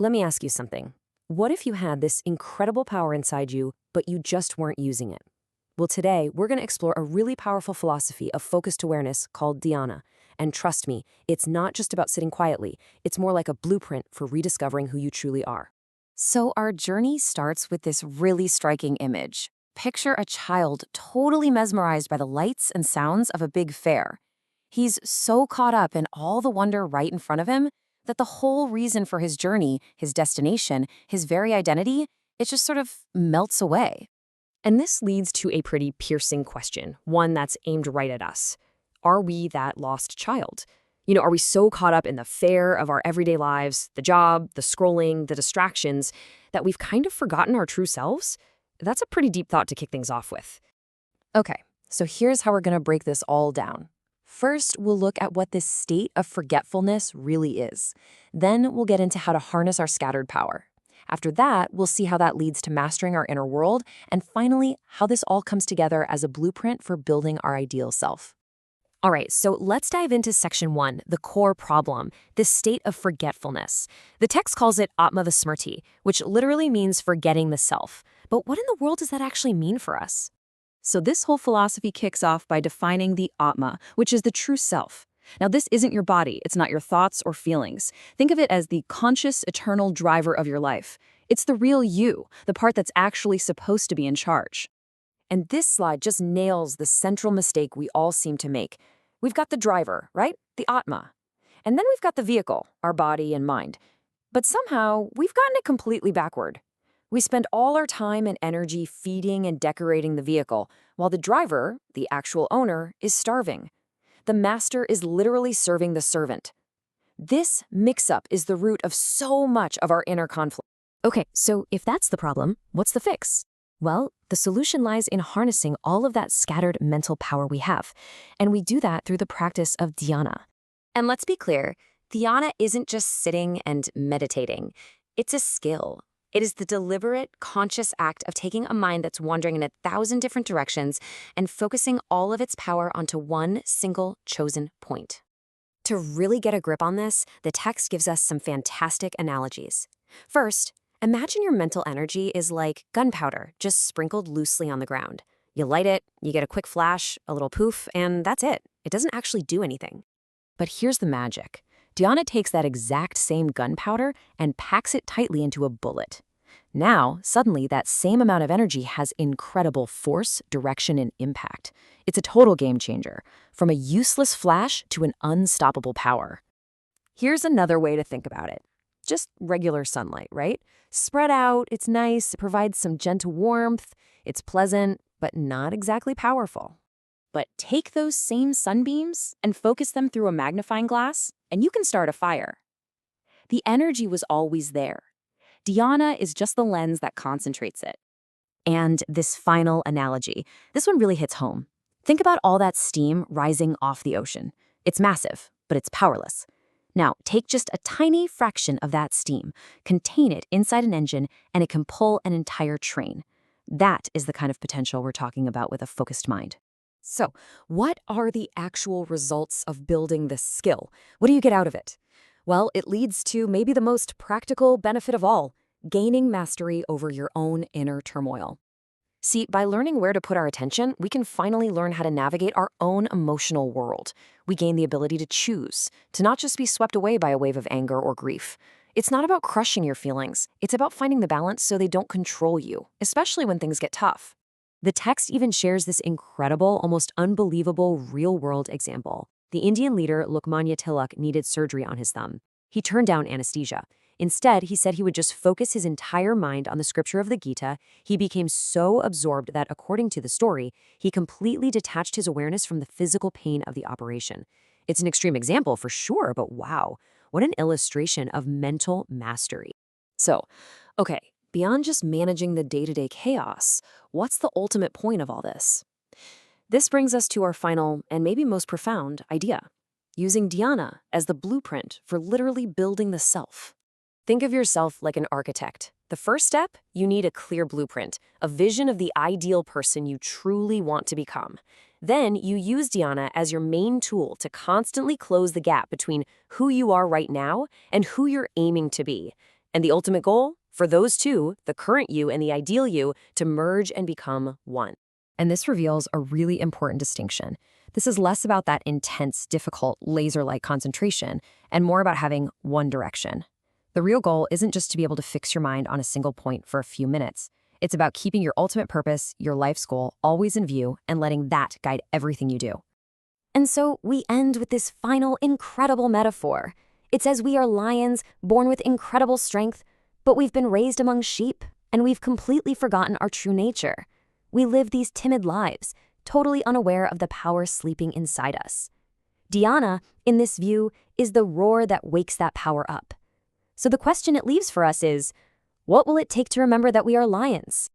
let me ask you something. What if you had this incredible power inside you, but you just weren't using it? Well, today, we're going to explore a really powerful philosophy of focused awareness called Dhyana. And trust me, it's not just about sitting quietly. It's more like a blueprint for rediscovering who you truly are. So our journey starts with this really striking image. Picture a child totally mesmerized by the lights and sounds of a big fair. He's so caught up in all the wonder right in front of him that the whole reason for his journey, his destination, his very identity, it just sort of melts away. And this leads to a pretty piercing question, one that's aimed right at us. Are we that lost child? Are we so caught up in the fare of our everyday lives, the job, the scrolling, the distractions, that we've kind of forgotten our true selves? That's a pretty deep thought to kick things off with. Okay, so here's how we're going to break this all down. First, we'll look at what this state of forgetfulness really is. Then we'll get into how to harness our scattered power. After that, we'll see how that leads to mastering our inner world, and finally, how this all comes together as a blueprint for building our ideal self. All right, so let's dive into section 1, the core problem, this state of forgetfulness. The text calls it Atma Vismrti, which literally means forgetting the self. But what in the world does that actually mean for us? So this whole philosophy kicks off by defining the Atma, which is the true self. Now, this isn't your body. It's not your thoughts or feelings. Think of it as the conscious, eternal driver of your life. It's the real you, the part that's actually supposed to be in charge. And this slide just nails the central mistake we all seem to make. We've got the driver, right? The Atma. And then we've got the vehicle, our body and mind. But somehow, we've gotten it completely backward. We spend all our time and energy feeding and decorating the vehicle, while the driver, the actual owner, is starving. The master is literally serving the servant. This mix-up is the root of so much of our inner conflict. Okay, so if that's the problem, what's the fix? Well, the solution lies in harnessing all of that scattered mental power we have, and we do that through the practice of Dhyana. And let's be clear, Dhyana isn't just sitting and meditating. It's a skill. It is the deliberate, conscious act of taking a mind that's wandering in 1,000 different directions and focusing all of its power onto one single chosen point. To really get a grip on this, the text gives us some fantastic analogies. First, imagine your mental energy is like gunpowder, just sprinkled loosely on the ground. You light it, you get a quick flash, a little poof, and that's it. It doesn't actually do anything. But here's the magic. Dhyana takes that exact same gunpowder and packs it tightly into a bullet. Now, suddenly, that same amount of energy has incredible force, direction, and impact. It's a total game changer, from a useless flash to an unstoppable power. Here's another way to think about it. Just regular sunlight, right? Spread out, it's nice, it provides some gentle warmth, it's pleasant, but not exactly powerful. But take those same sunbeams and focus them through a magnifying glass, and you can start a fire. The energy was always there. Dhyana is just the lens that concentrates it. And this final analogy, this one really hits home. Think about all that steam rising off the ocean. It's massive, but it's powerless. Now, take just a tiny fraction of that steam, contain it inside an engine, and it can pull an entire train. That is the kind of potential we're talking about with a focused mind. So, what are the actual results of building this skill? What do you get out of it? Well, it leads to maybe the most practical benefit of all, gaining mastery over your own inner turmoil. See, by learning where to put our attention, we can finally learn how to navigate our own emotional world. We gain the ability to choose, to not just be swept away by a wave of anger or grief. It's not about crushing your feelings. It's about finding the balance so they don't control you, especially when things get tough. The text even shares this incredible, almost unbelievable real-world example. The Indian leader Lokmanya Tilak needed surgery on his thumb. He turned down anesthesia. Instead, he said he would just focus his entire mind on the scripture of the Gita. He became so absorbed that, according to the story, he completely detached his awareness from the physical pain of the operation. It's an extreme example for sure, but wow, what an illustration of mental mastery. So, okay, beyond just managing the day-to-day chaos, what's the ultimate point of all this? This brings us to our final and maybe most profound idea, using Dhyana as the blueprint for literally building the self. Think of yourself like an architect. The first step, you need a clear blueprint, a vision of the ideal person you truly want to become. Then you use Dhyana as your main tool to constantly close the gap between who you are right now and who you're aiming to be. And the ultimate goal? For those two, the current you and the ideal you, to merge and become one. And this reveals a really important distinction. This is less about that intense, difficult, laser-like concentration, and more about having one direction. The real goal isn't just to be able to fix your mind on a single point for a few minutes. It's about keeping your ultimate purpose, your life's goal, always in view and letting that guide everything you do. And so we end with this final incredible metaphor. It says we are lions, born with incredible strength, but we've been raised among sheep, and we've completely forgotten our true nature. We live these timid lives, totally unaware of the power sleeping inside us. Dhyana, in this view, is the roar that wakes that power up. So the question it leaves for us is, what will it take to remember that we are lions?